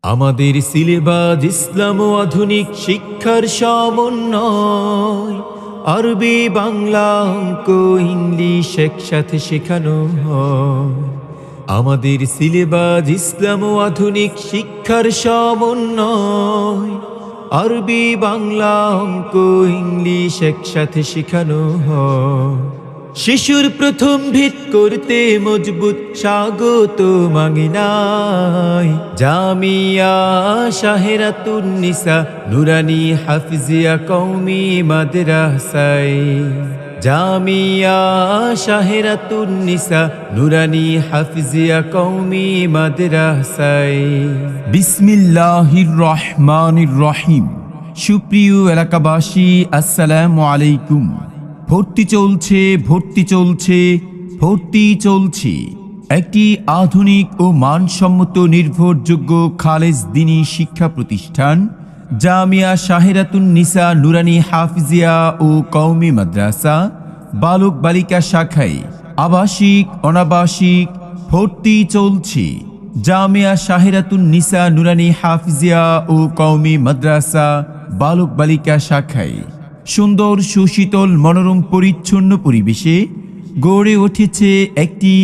আমাদের সিলেবাস ইসলাম ও আধুনিক শিক্ষার সমন্বয়। আরবি, বাংলা, অঙ্ক, ইংলিশ একসাথে শেখানো হয়। আমাদের সিলেবাস ইসলাম ও আধুনিক শিক্ষার সমন্বয়। আরবি, বাংলা, অঙ্ক, ইংলিশ একসাথে শেখানো হয়। শিশুর প্রথম ভিত করতে মজবুত স্বাগত মাগিনাই জামিয়া শাহেরাতুন নিসা নুরানি হাফিজিয়া কওমি মাদ্রাসায়। জামিয়া শাহেরাতুন নিসা নুরানি হাফিজিয়া কওমি মাদ্রাসায়। বিসমিল্লাহির রহমানির রহিম। সুপ্রিয় এলাকাবাসী, আসসালামু আলাইকুম। ভর্তি চলছে একটি আধুনিক ও মানসম্মত নির্ভরযোগ্য খালেজ দ্বীনি শিক্ষা প্রতিষ্ঠান জামিয়া শাহেরাতুন নিসা নুরানি হাফিজিয়া ও কওমি মাদ্রাসা বালক বালিকা শাখায় আবাসিক অনাবাসিক ভর্তি চলছে। জামিয়া শাহেরাতুন নিসা নুরানি হাফিজিয়া ও কওমি মাদ্রাসা বালক বালিকা শাখায় সুন্দর সুশীতল মনোরম পরিচ্ছন্ন পরিবেশে গড়ে উঠেছে একটি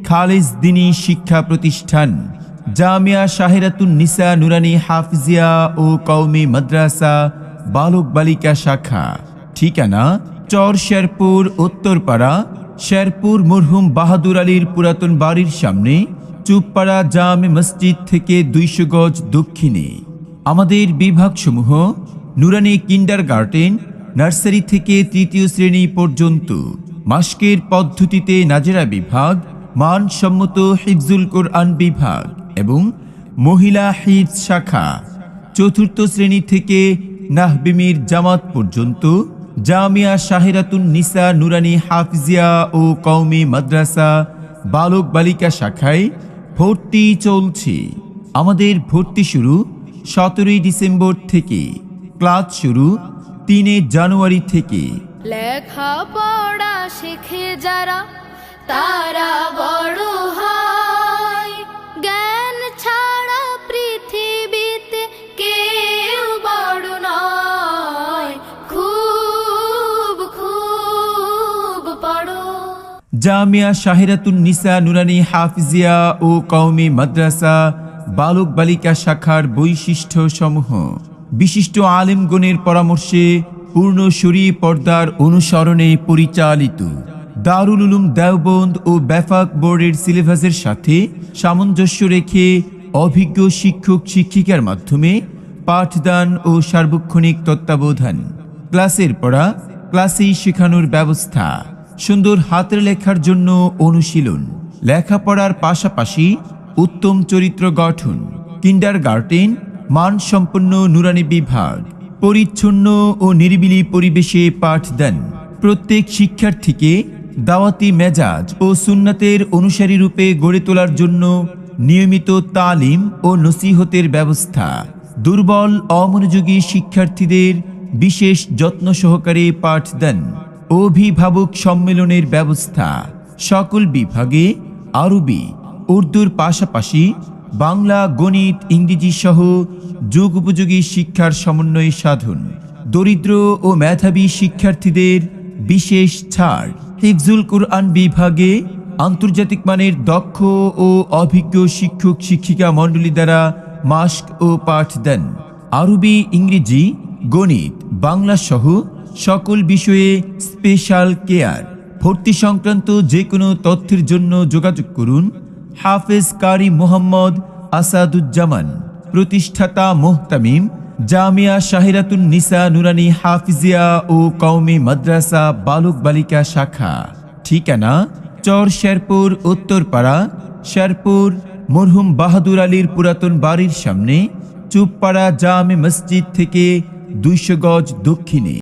খালেজ দ্বীনি শিক্ষা প্রতিষ্ঠান জামিয়া শাহেরাতুন নিসা নুরানি হাফিজিয়া ও কওমি মাদ্রাসা বালক বালিকা শাখা। ঠিকানা: চর শেরপুর, উত্তরপাড়া, শেরপুর মরহুম বাহাদুর আলীর পুরাতন বাড়ির সামনে, চুপপাড়া জামে মসজিদ থেকে 200 গজ দক্ষিণে। আমাদের বিভাগসমূহ: নুরানি কিন্ডারগার্টেন, নার্সারি থেকে 3য় শ্রেণী পর্যন্ত, মাস্কের পদ্ধতিতে নাজেরা বিভাগ, মানসম্মত হিফজুল কোরআন বিভাগ এবং মহিলা হিফজ শাখা। 4র্থ শ্রেণী থেকে নাহবিমির জামাত পর্যন্ত জামিয়া শাহেরাতুন নিসা নুরানি হাফিজিয়া ও কওমি মাদ্রাসা বালক বালিকা শাখায় ভর্তি চলছে। আমাদের ভর্তি শুরু 17 ডিসেম্বর থেকে, ক্লাস শুরু 3 জানুয়ারি থেকে। লেখাপড়া শিখে যারা তারা বড় হয়, জ্ঞান ছাড়া পৃথিবীতে কেউ বড় নয়। খুব খুব পড়ো। জামিয়া শাহেরাতুন নিসা নুরানি হাফিজিয়া ও কওমি মাদ্রাসা বালক বালিকা শাখার বৈশিষ্ট্য সমূহ: বিশিষ্ট আলেমগণের পরামর্শে পূর্ণ শরী পর্দার অনুসরণে পরিচালিত, দারুল উলুম দেওবন্দ ও ব্যাফাক বোর্ডের সিলেবাসের সাথে সামঞ্জস্য রেখে অভিজ্ঞ শিক্ষক শিক্ষিকার মাধ্যমে পাঠদান ও সার্বক্ষণিক তত্ত্বাবধান। ক্লাসের পড়া ক্লাসেই শেখানোর ব্যবস্থা, সুন্দর হাতের লেখার জন্য অনুশীলন, লেখাপড়ার পাশাপাশি উত্তম চরিত্র গঠন। কিন্ডারগার্টেন মানসম্পন্ন নুরানি বিভাগ, পরিচ্ছন্ন ও নিরিবিলি পরিবেশে পাঠদান। প্রত্যেক শিক্ষার্থীকে দাওয়াতি মেজাজ ও সুন্নাতের অনুসারী রূপে গড়ে তোলার জন্য নিয়মিত তালিম ও নসিহতের ব্যবস্থা। দুর্বল অমনোযোগী শিক্ষার্থীদের বিশেষ যত্ন সহকারে পাঠদান। অভিভাবক সম্মেলনের ব্যবস্থা। সকল বিভাগে আরবি, উর্দুর পাশাপাশি বাংলা, গণিত, ইংরেজি সহ যুগ উপযোগী শিক্ষার সমন্বয় সাধন। দরিদ্র ও মেধাবী শিক্ষার্থীদের বিশেষ ছাড়। হিফজুল কোরআন বিভাগে আন্তর্জাতিক মানের দক্ষ ও অভিজ্ঞ শিক্ষক শিক্ষিকা মণ্ডলী দ্বারা মাস্ক ও পাঠদান। আরবি, ইংরেজি, গণিত, বাংলা সহ সকল বিষয়ে স্পেশাল কেয়ার। ভর্তি সংক্রান্ত যে কোনো তথ্যের জন্য যোগাযোগ করুন হাফেজ কারি মোহাম্মদ আসাদুজ্জামান, প্রতিষ্ঠাতা মোহতামিম, জামিয়া শাহেরাতুন নিসা নুরানি হাফিজিয়া ও কওমি মাদ্রাসা বালক বালিকা শাখা। ঠিকানা: চর শেরপুর, উত্তরপাড়া, শেরপুর মরহুম বাহাদুর আলীর পুরাতন বাড়ির সামনে, চুপপাড়া জামে মসজিদ থেকে 200 গজ দক্ষিণে।